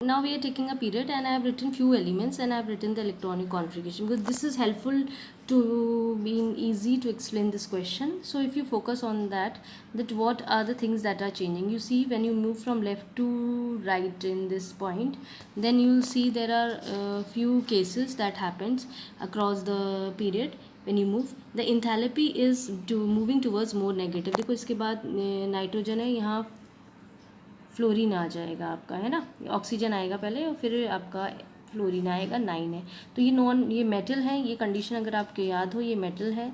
Now we are taking a period and I have written few elements and I have written the electronic configuration because this is helpful to being easy to explain this question. So if you focus on that what are the things that are changing, you see when you move from left to right in this point, then you will see there are a few cases that happens across the period. when you move the enthalpy is moving towards more negative. देखो इसके बाद nitrogen है, यहाँ fluorine आ जाएगा आपका, है ना, oxygen आएगा पहले और फिर आपका फ्लोरीन आएगा, 9 है। तो ये मेटल है, ये कंडीशन अगर आपको याद हो ये मेटल है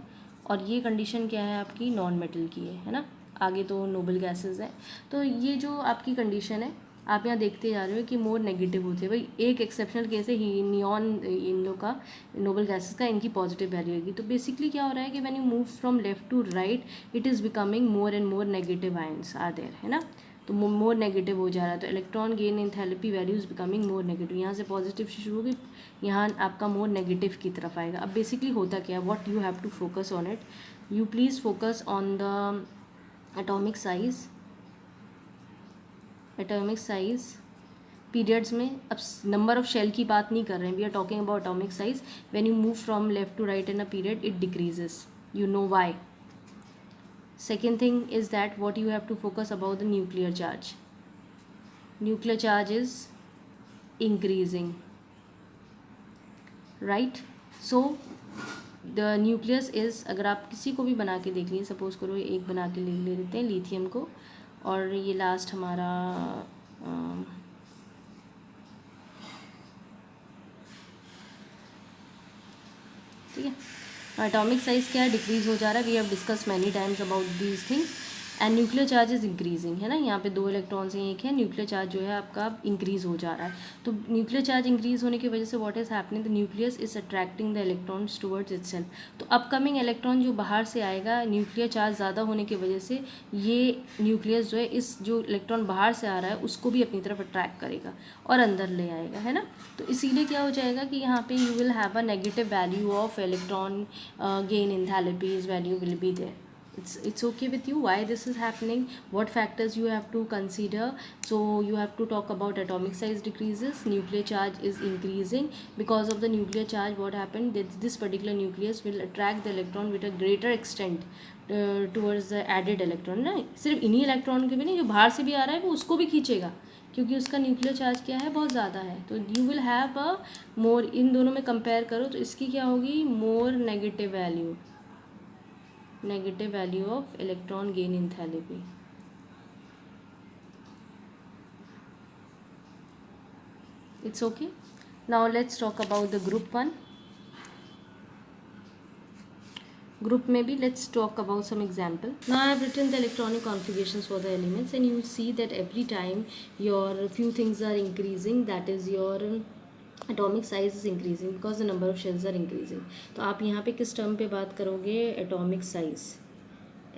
और ये कंडीशन क्या है आपकी नॉन मेटल की है ना। आगे तो नोबल गैसेस है। तो ये जो आपकी कंडीशन है आप यहाँ देखते जा रहे हो कि मोर नेगेटिव होते हैं। भाई एक एक्सेप्शनल केस है ही नियॉन, इन लोग का नोबल गैसेस का, इनकी पॉजिटिव वैल्यू होगी। तो बेसिकली क्या हो रहा है कि when you move from left to right it is becoming more and more negative ions are there, है ना। तो मोर नेगेटिव हो जा रहा है, तो electron gain enthalpy value is becoming more negative. यहाँ से पॉजिटिव से शुरू होगी, यहाँ आपका मोर नेगेटिव की तरफ आएगा। अब बेसिकली होता क्या है, what you have to focus on it, you please focus on the atomic size. Atomic size periods में, अब नंबर ऑफ शेल की बात नहीं कर रहे हैं, we are talking about atomic size. When you move from left to right in a period it decreases, you know why. Second thing is that what you have to focus about the nuclear charge. Nuclear charge is increasing, right? So the nucleus is, अगर आप किसी को भी बना के देख लीजिए, suppose करो एक बना के ले लेते हैं लिथियम को, और ये लास्ट हमारा ठीक है, एटॉमिक साइज क्या है, डिक्रीज हो जा रहा है। We have discuss many times about these things. And nuclear charge is increasing, है ना, यहाँ पे 2 इलेक्ट्रॉन्स हैं, एक है, न्यूक्लियर चार्ज जो है आपका इंक्रीज हो जा रहा है। तो न्यूक्लियर चार्ज इंक्रीज होने की वजह से what is happening, the nucleus is attracting the electrons towards itself. तो अपकमिंग इलेक्ट्रॉन जो बाहर से आएगा, न्यूक्लियर चार्ज ज़्यादा होने की वजह से ये न्यूक्लियस जो है इस जो इलेक्ट्रॉन बाहर से आ रहा है उसको भी अपनी तरफ अट्रैक्ट करेगा और अंदर ले आएगा, है ना। तो इसीलिए क्या हो जाएगा कि यहाँ पे you will have a negative value of electron gain enthalpies value will be there. It's okay with you why this is happening, what factors you have to consider. So you have to talk about atomic size decreases, nuclear charge is increasing. Because of the nuclear charge what happened, that this particular nucleus will attract the electron with a greater extent towards the added electron ना। सिर्फ इन्हीं electron के भी नहीं, जो बाहर से भी आ रहा है वो उसको भी खींचेगा क्योंकि उसका न्यूक्लियर चार्ज क्या है, बहुत ज़्यादा है। तो यू विल हैव अ मोर, इन दोनों में कंपेयर करो तो इसकी क्या होगी, more negative value, negative value of electron gain enthalpy. It's okay. Now let's talk about the group 1. Group maybe let's talk about some example. Now I have written the electronic configurations for the elements and you will see that every time your few things are increasing, that is your atomic size is increasing because the number of shells are increasing. तो आप यहाँ पे किस term पे बात करोगे, atomic size.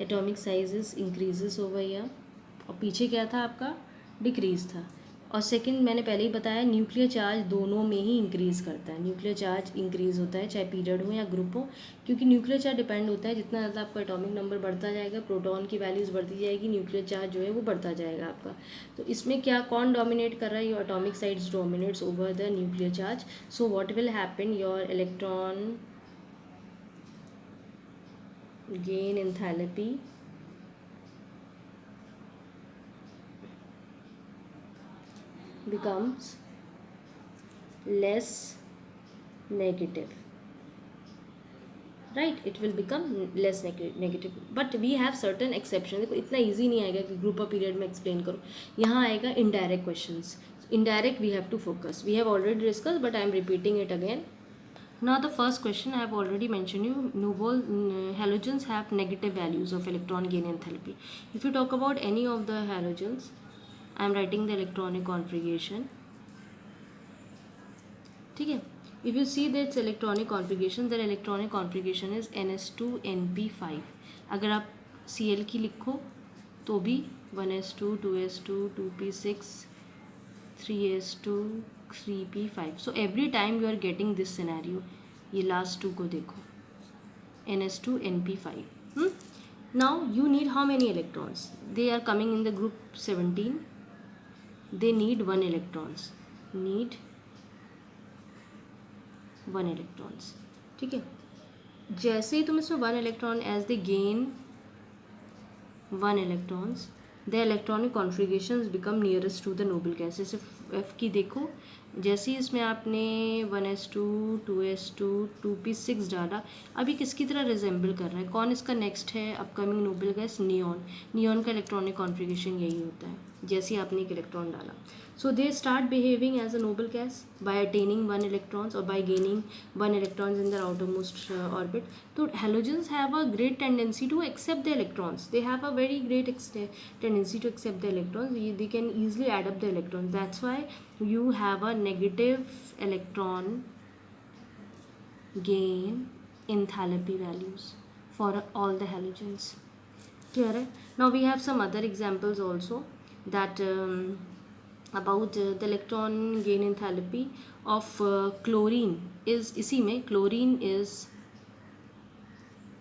Atomic size is increases over year, और पीछे क्या था आपका, डिक्रीज था। और सेकंड मैंने पहले ही बताया न्यूक्लियर चार्ज दोनों में ही इंक्रीज़ करता है। न्यूक्लियर चार्ज इंक्रीज़ होता है चाहे पीरियड हो या ग्रुप हो, क्योंकि न्यूक्लियर चार्ज डिपेंड होता है, जितना ज़्यादा आपका एटॉमिक नंबर बढ़ता जाएगा, प्रोटॉन की वैल्यूज़ बढ़ती जाएगी, न्यूक्लियर चार्ज जो है वो बढ़ता जाएगा आपका। तो इसमें क्या कौन डोमिनेट कर रहा है, your atomic size dominates over the nuclear charge. So what will happen, your electron gain enthalpy becomes less negative, right? It will become less negative, but we have certain exception। देखो इतना easy नहीं आएगा कि group और period में explain करो, यहाँ आएगा indirect questions. Indirect we have to focus, we have already discussed but I am repeating it again. Now the first question I have already mentioned you, noble halogens have negative values of electron gain enthalpy. If you talk about any of the halogens, I am writing the electronic configuration, ठीक है। If you see that electronic configuration, their electronic configuration is NS2NP5। अगर आप Cl की लिखो तो भी 1s2 2s2 2p6 3s2 3p5। So every time you are getting this scenario, ये last two को देखो, NS2NP5। Now you need how many electrons? They are coming in the group 17, they need 1 electrons, need 1 electrons. ठीक है, जैसे ही तुम इसमें 1 electron, as they gain 1 electrons the electronic configurations become nearest to the noble gas. जैसे F की देखो, जैसे ही इसमें आपने 1s2 2s2 2p6 डाला, अभी किसकी तरह रिजेंबल कर रहा है, कौन इसका नेक्स्ट है upcoming noble gas, neon. Neon का इलेक्ट्रॉनिक कॉन्फ़िगरेशन यही होता है जैसे ही आपने एक इलेक्ट्रॉन डाला। So they start behaving as a noble gas by attaining 1 electrons or by gaining 1 electrons in their outermost orbit. So halogens have a great tendency to accept the electrons. They have a very great tendency to accept the electrons. They can easily add up the electrons. That's why you have a negative electron gain enthalpy values for all the halogens. Clear है? Now we have some other examples also that about the electron gain enthalpy of chlorine is, इसी में chlorine is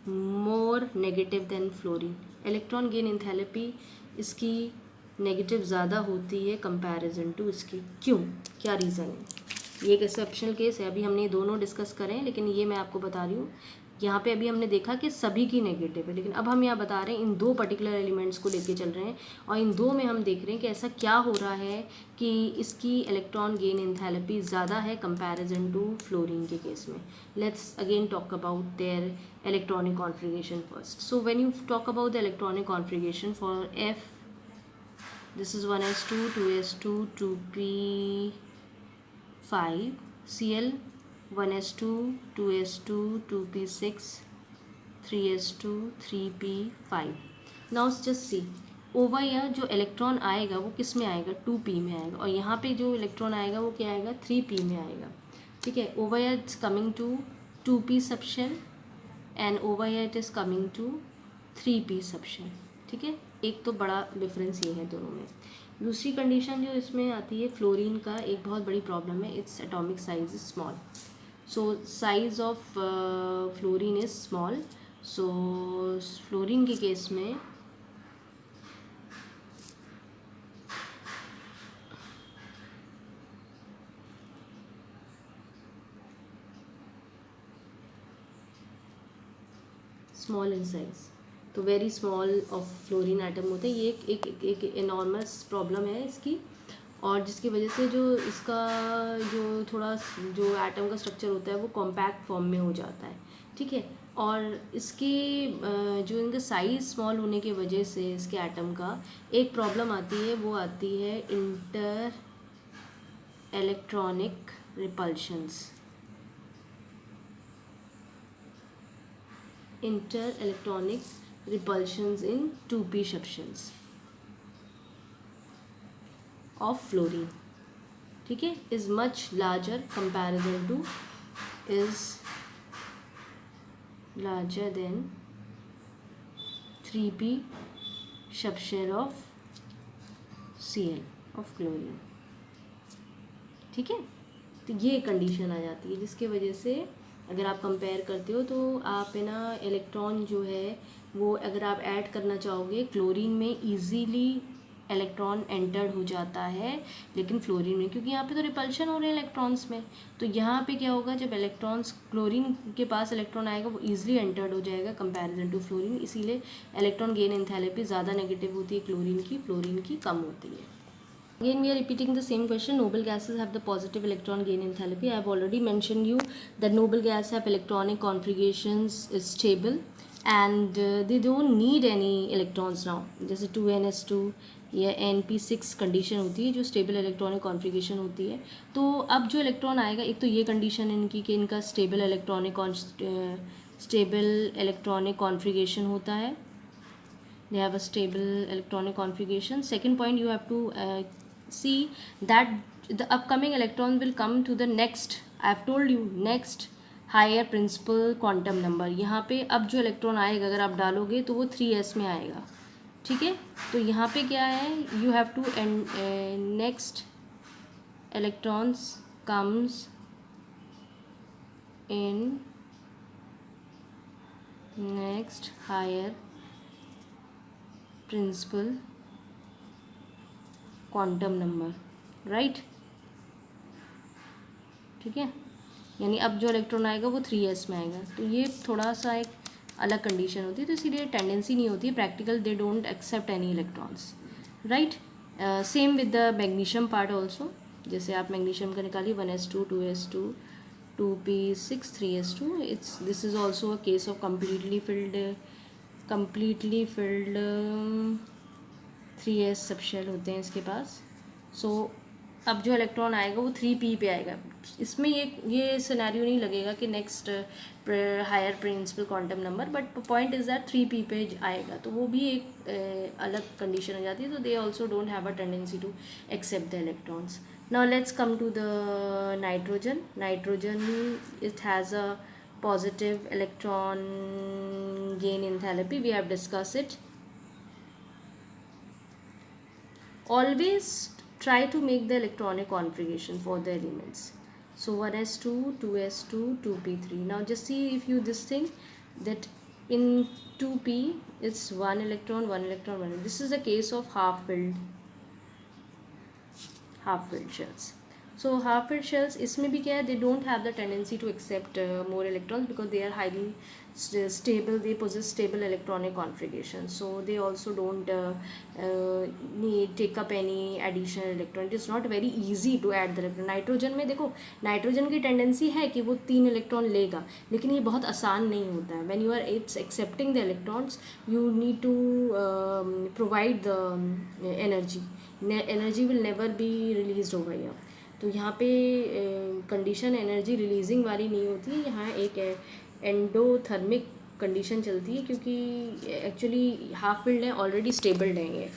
more negative than fluorine. electron gain enthalpy इसकी negative ज़्यादा होती है comparison to इसकी। क्यों, क्या रीज़न है? ये एक एक्सेप्शनल केस है, अभी हमने ये दोनों डिस्कस करें, लेकिन ये मैं आपको बता रही हूँ। यहाँ पे अभी हमने देखा कि सभी की नेगेटिव है, लेकिन अब हम यहाँ बता रहे हैं इन दो पर्टिकुलर एलिमेंट्स को लेके चल रहे हैं, और इन दो में हम देख रहे हैं कि ऐसा क्या हो रहा है कि इसकी इलेक्ट्रॉन गेन एंथैल्पी ज़्यादा है कंपैरिजन टू फ्लोरीन के केस में। Let's again talk about their electronic configuration first. So when you talk about the electronic configuration for F, this is 1s2 2s2 2p5 Cl 1s2 2s2 2p6 3s2 3p5। Now just see, over यहाँ जो electron आएगा वो किस में आएगा, 2p में आएगा, और यहाँ पे जो इलेक्ट्रॉन आएगा वो क्या आएगा, 3p में आएगा। ठीक है, ओवर यहाँ it's coming to 2p subshell and over यहाँ it is coming to 3p subshell. ठीक है, एक तो बड़ा डिफरेंस ये है दोनों में। दूसरी कंडीशन जो इसमें आती है फ्लोरीन का, एक बहुत बड़ी प्रॉब्लम है, its atomic size is small. so size of fluorine is small, so fluorine के केस में स्मॉल इन साइज, तो very small of fluorine item होते हैं। ये एक एनॉर्मस प्रॉब्लम है इसकी, और जिसकी वजह से जो इसका जो थोड़ा जो एटम का स्ट्रक्चर होता है वो कॉम्पैक्ट फॉर्म में हो जाता है। ठीक है, और इसके जो इनका साइज़ स्मॉल होने की वजह से इसके एटम का एक प्रॉब्लम आती है, वो आती है inter electronic repulsions. Inter electronic repulsions in 2p subshells of fluorine, ठीक है, is much larger comparison to, is larger than 3p subshell of Cl of chlorine। ठीक है, तो ये कंडीशन आ जाती है जिसके वजह से अगर आप कंपेयर करते हो तो आप है ना इलेक्ट्रॉन जो है वो अगर आप ऐड करना चाहोगे क्लोरीन में ईजीली इलेक्ट्रॉन एंटर्ड हो जाता है, लेकिन फ्लोरीन में क्योंकि यहाँ पे तो रिपल्शन हो रहे हैं इलेक्ट्रॉन्स में, तो यहाँ पे क्या होगा, जब इलेक्ट्रॉन्स क्लोरीन के पास इलेक्ट्रॉन आएगा वो ईजिली एंटर्ड हो जाएगा कंपैरिजन टू फ्लोरीन, इसीलिए इलेक्ट्रॉन गेन एंथैल्पी ज़्यादा नेगेटिव होती है क्लोरीन की, फ्लोरीन की कम होती है। Again we are repeating the same question. Noble gases have the positive electron gain enthalpy. I have already mentioned you that noble gas have electronic configurations is stable and they don't need any electrons now. जैसे 2ns2 या np6 condition होती है जो stable electronic configuration होती है। तो अब जो इलेक्ट्रॉन आएगा, एक तो ये कंडीशन है इनकी कि इनका स्टेबल इलेक्ट्रॉनिक कॉन्फ़िगरेशन होता है, they have a stable electronic configuration. Second point, you have to see that the upcoming electron will come to the next, I have told you, next higher principal quantum number। यहाँ पे अब जो electron आएगा अगर आप डालोगे तो वो 3s में आएगा। ठीक है, तो यहाँ पे क्या है, you have to next electrons comes in next higher principal quantum number, right? ठीक है, यानी अब जो इलेक्ट्रॉन आएगा वो 3s में आएगा। तो ये थोड़ा सा एक अलग कंडीशन होती है, तो इसीलिए टेंडेंसी नहीं होती है practical, they don't accept any electrons, right. Same with the magnesium part also, जैसे आप मैग्नीशियम का निकालिए 1s2 2s2 2p6 3s2, it's this is also a case of completely filled 3s सब शेल होते हैं इसके पास। सो अब जो इलेक्ट्रॉन आएगा वो 3p पे आएगा। इसमें ये सिनेरियो नहीं लगेगा कि next higher principal quantum number, but point is that 3p पे आएगा, तो वो भी एक अलग कंडीशन हो जाती है। तो they also don't have a tendency to accept the electrons. Now let's come to the nitrogen. Nitrogen it has a positive electron gain enthalpy, we have discussed it. Always try to make the electronic configuration for the elements. So 1s2 2s2 2p3. Now just see if you this thing that in 2p it's one electron, this is the case of half filled shells. So half filled shells, इसमें भी क्या है, they don't have the tendency to accept more electrons because they are highly stable, they possess stable electronic configuration, so they also don't take up any additional electron. It is not very easy to add the electron. Nitrogen में देखो, nitrogen की tendency है कि वो 3 electron लेगा, लेकिन ये बहुत आसान नहीं होता है. when you are it's accepting the electrons, you need to provide the energy will never be released over here. तो यहाँ पे कंडीशन एनर्जी रिलीजिंग वाली नहीं होती है, यहाँ एक एंडोथर्मिक कंडीशन चलती है, क्योंकि एक्चुअली हाफ फिल्ड है, ऑलरेडी स्टेबल्ड है ये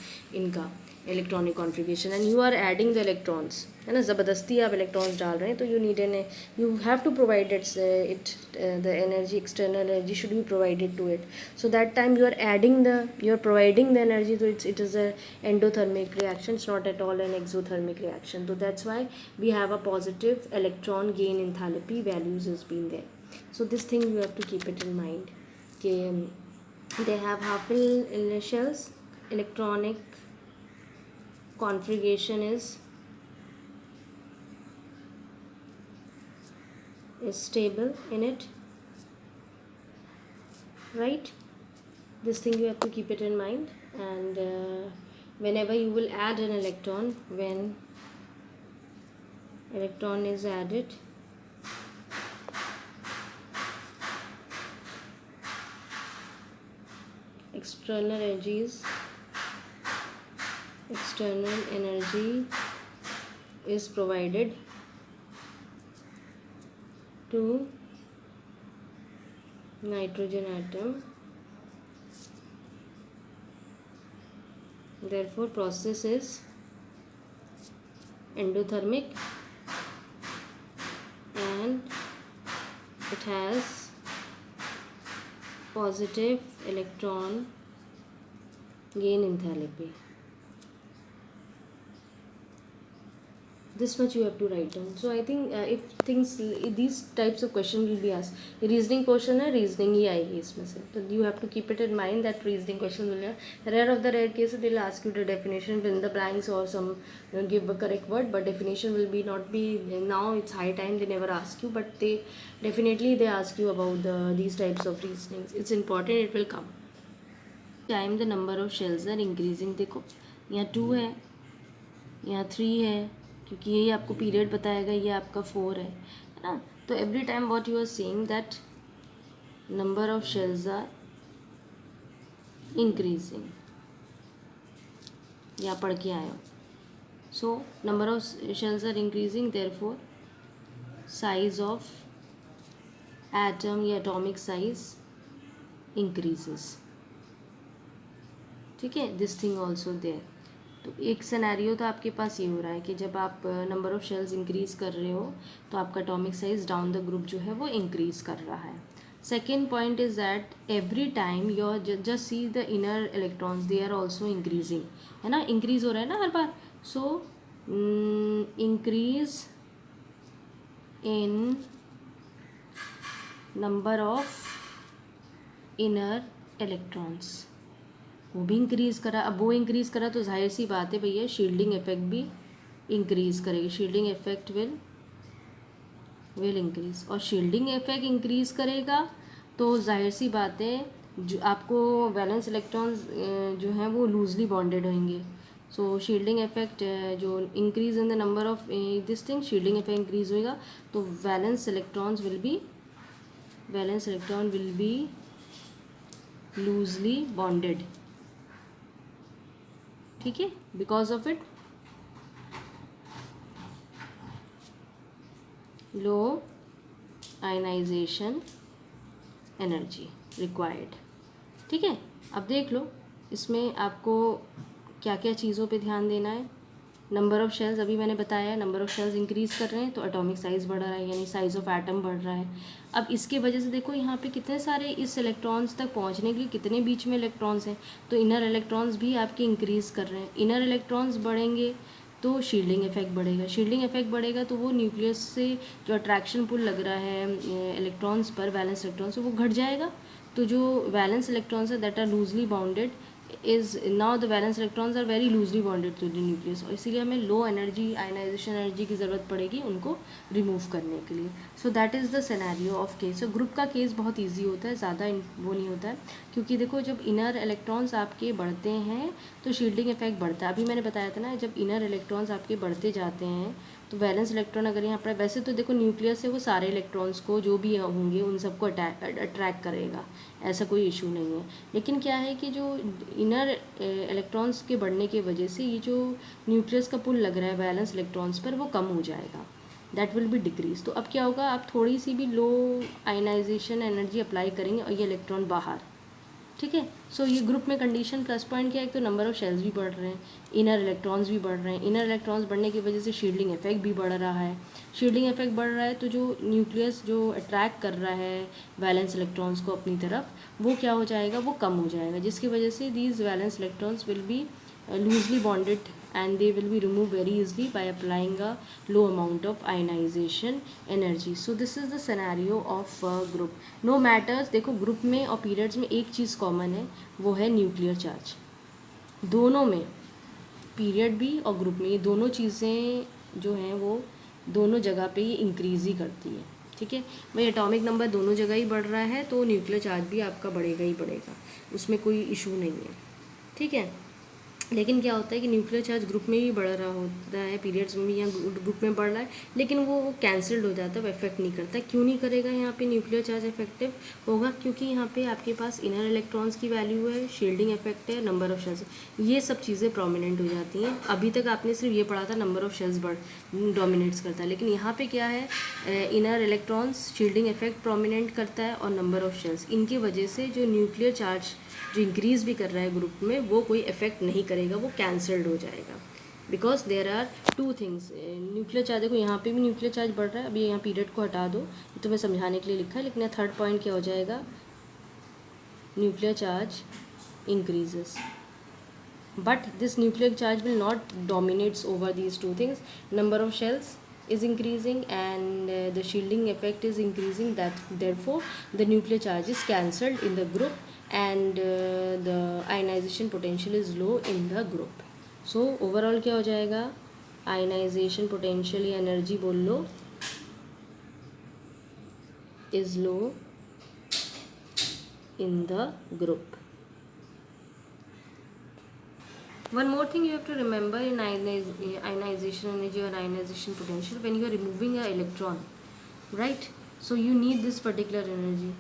इनका electronic configuration, and you are adding the electrons, है ना, ज़बरदस्ती आप इलेक्ट्रॉन्स डाल रहे हैं, तो you have to provide the energy, external energy should be provided to it, so that time you are providing the energy, तो it is a endothermic reaction, it's not at all an exothermic reaction. So that's why we have a positive electron gain enthalpy values has been there. So this thing you have to keep it in mind, okay, they have half filled shells, electronic configuration is stable in it, right? This thing you have to keep it in mind, and whenever you will add an electron, when electron is added, external energy is provided to nitrogen atom, therefore process is endothermic and it has positive electron gain enthalpy. This much you have to write down. So I think if these types of question will be asked, reasoning question है, reasoning ही आएगी इसमें से, तो you have to keep it in mind that reasoning question will be rare of the rare cases, they will ask you the definition, fill in the blanks, or some give a correct word, but definition will be not be now, it's high time they never ask you, but they definitely they ask you about these types of reasonings. It's important, it will come. Time the number of shells are increasing. देखो यहाँ 2 है, यहाँ 3 है, क्योंकि यही आपको period बताएगा, ये आपका 4 है ना, तो every time what you are saying that number of shells are increasing, या पढ़ के आए हो, so number of shells are increasing, therefore size of atom या एटॉमिक साइज इंक्रीजेस, ठीक है, दिस थिंग ऑल्सो देयर. तो एक सिनेरियो तो आपके पास ये हो रहा है कि जब आप नंबर ऑफ़ शेल्स इंक्रीज़ कर रहे हो तो आपका atomic size down the group जो है वो इंक्रीज़ कर रहा है. Second point is that every time your just see the inner electrons, they are also increasing, है ना, इंक्रीज़ हो रहा है ना हर बार. So increase in number of inner electrons, वो भी इंक्रीज़ करा. अब वो इंक्रीज़ करा तो जाहिर सी बात है भैया, शील्डिंग इफेक्ट भी इंक्रीज़ करेगी. Shielding effect will will increase, और शील्डिंग इफेक्ट इंक्रीज करेगा तो जाहिर सी बात है जो आपको वैलेंस इलेक्ट्रॉन्स जो हैं वो लूजली बॉन्डेड होंगे. सो शील्डिंग इफेक्ट जो increase in the number of this thing, shielding effect increase होएगा तो valence electron will be loosely bonded. ठीक है, because of it low ionization energy required. ठीक है, अब देख लो इसमें आपको क्या क्या चीज़ों पे ध्यान देना है. नंबर ऑफ़ शेल्स अभी मैंने बताया, नंबर ऑफ़ शेल्स इंक्रीज़ कर रहे हैं तो एटॉमिक साइज़ बढ़ रहा है, यानी साइज़ ऑफ एटम बढ़ रहा है. अब इसके वजह से देखो यहाँ पे कितने सारे इस इलेक्ट्रॉन्स तक पहुँचने के लिए कितने बीच में इलेक्ट्रॉन्स हैं, तो इनर इलेक्ट्रॉन्स भी आपके इंक्रीज़ कर रहे हैं. इनर इलेक्ट्रॉन्स बढ़ेंगे तो शील्डिंग इफेक्ट बढ़ेगा. शील्डिंग इफेक्ट बढ़ेगा तो वो न्यूक्लियस से जो अट्रैक्शन पुल लग रहा है इलेक्ट्रॉन्स पर, वैलेंस इलेक्ट्रॉन्स, वो घट जाएगा. तो जो वैलेंस इलेक्ट्रॉन्स है that are loosely bounded is now the valence electrons are very loosely bonded to the nucleus, और इसीलिए हमें लो एनर्जी आयनाइजेशन एनर्जी की ज़रूरत पड़ेगी उनको रिमूव करने के लिए. So that is the scenario of case. So group का केस बहुत ईजी होता है, ज़्यादा वो नहीं होता है, क्योंकि देखो जब इनर इलेक्ट्रॉन्स आपके बढ़ते हैं तो शील्डिंग इफेक्ट बढ़ता है. अभी मैंने बताया था ना, जब इनर इलेक्ट्रॉन्स आपके बढ़ते जाते हैं तो वैलेंस इलेक्ट्रॉन अगर यहाँ पर, वैसे तो देखो न्यूक्लियस से वो सारे इलेक्ट्रॉन्स को जो भी होंगे उन सबको अट्रैक्ट करेगा, ऐसा कोई इशू नहीं है. लेकिन क्या है कि जो इनर इलेक्ट्रॉन्स के बढ़ने की वजह से ये जो न्यूक्लियस का पुल लग रहा है वैलेंस इलेक्ट्रॉन्स पर वो कम हो जाएगा, दैट विल बी डिक्रीज. तो अब क्या होगा, आप थोड़ी सी भी लो आयनाइजेशन एनर्जी अप्लाई करेंगे और ये इलेक्ट्रॉन बाहर. ठीक है, सो ये ग्रुप में कंडीशन प्लस पॉइंट क्या है, एक तो नंबर ऑफ शेल्स भी बढ़ रहे हैं, इनर इलेक्ट्रॉन्स भी बढ़ रहे हैं. इनर इलेक्ट्रॉन्स बढ़ने की वजह से शील्डिंग इफेक्ट भी बढ़ रहा है. शील्डिंग इफेक्ट बढ़ रहा है तो जो न्यूक्लियस जो अट्रैक्ट कर रहा है वैलेंस इलेक्ट्रॉन्स को अपनी तरफ, वो क्या हो जाएगा, वो कम हो जाएगा, जिसकी वजह से these valence electrons will be loosely bonded and they will be removed very easily by applying a low amount of ionization energy. So this is the scenario of group. No matters, देखो group में और periods में एक चीज़ common है, वो है nuclear charge. दोनों में, पीरियड भी और ग्रुप में, ये दोनों चीज़ें जो हैं वो दोनों जगह पे ये इंक्रीज़ ही करती है. ठीक है भाई, एटॉमिक नंबर दोनों जगह ही बढ़ रहा है तो न्यूक्लियर चार्ज भी आपका बढ़ेगा ही बढ़ेगा, उसमें कोई इशू नहीं है. ठीक है, लेकिन क्या होता है कि न्यूक्लियर चार्ज ग्रुप में भी बढ़ रहा होता है, पीरियड्स में भी यहाँ ग्रुप में बढ़ रहा है, लेकिन वो कैंसल्ड हो जाता है, वो इफेक्ट नहीं करता. क्यों नहीं करेगा यहाँ पे न्यूक्लियर चार्ज इफेक्टिव होगा, क्योंकि यहाँ पे आपके पास इनर इलेक्ट्रॉन्स की वैल्यू है, शील्डिंग इफेक्ट है, नंबर ऑफ शेल्स, ये सब चीज़ें प्रोमिनेंट हो जाती हैं. अभी तक आपने सिर्फ ये पढ़ा था नंबर ऑफ शेल्स डोमिनेट्स करता है, लेकिन यहाँ पे क्या है, inner electrons, shielding effect prominent करता है और नंबर ऑफ शेल्स. इनकी वजह से जो न्यूक्लियर चार्ज जो इंक्रीज़ भी कर रहा है ग्रुप में वो कोई इफेक्ट नहीं करेगा, वो कैंसल्ड हो जाएगा. Because there are two things. Nuclear charge, देखो यहाँ पे भी न्यूक्लियर चार्ज बढ़ रहा है, अभी यहाँ पीरियड को हटा दो, तो मैं समझाने के लिए लिखा है, लेकिन थर्ड पॉइंट क्या हो जाएगा, nuclear charge increases, but this nuclear charge will not dominates over these two things. Number of shells is increasing and the shielding effect is increasing, that therefore the nuclear charge is cancelled in the group and the ionization potential is low in the group. So overall क्या हो जाएगा, ionization potential या energy बोल लो is low in the group. One more thing you have to remember in ionization energy or ionization potential, when you are removing an electron, right, so you need this particular energy.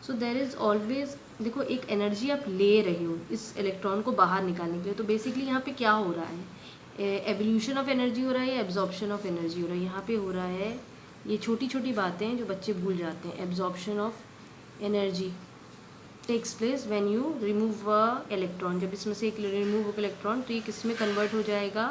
So there is always, देखो एक energy आप ले रहे हो इस electron को बाहर निकालने के लिए, तो बेसिकली यहाँ पे क्या हो रहा है, एवोल्यूशन ऑफ एनर्जी हो रहा है या एब्जॉर्प्शन ऑफ एनर्जी हो रहा है. यहाँ पे हो रहा है, ये छोटी छोटी बातें हैं जो बच्चे भूल जाते हैं. Absorption of energy takes place when you remove a electron. जब इसमें से एक रिमूव इलेक्ट्रॉन तो ये किस में कन्वर्ट हो जाएगा,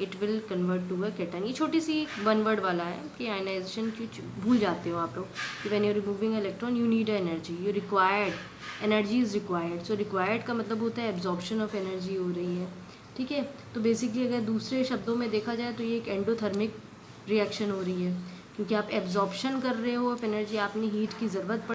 it will convert to a cation. ये छोटी सी वन वर्ड वाला है कि आयनाइजेशन की भूल जाते हो आप लोग कि when you removing electron you need energy, you required energy is required. So required का मतलब होता है एब्जॉर्प्शन ऑफ एनर्जी हो रही है. ठीक है, तो बेसिकली अगर दूसरे शब्दों में देखा जाए तो ये एक एंडोथर्मिक रिएक्शन हो रही है, क्योंकि आप एब्जॉर्प्शन कर रहे हो ऑफ एनर्जी, आपने हीट की ज़रूरत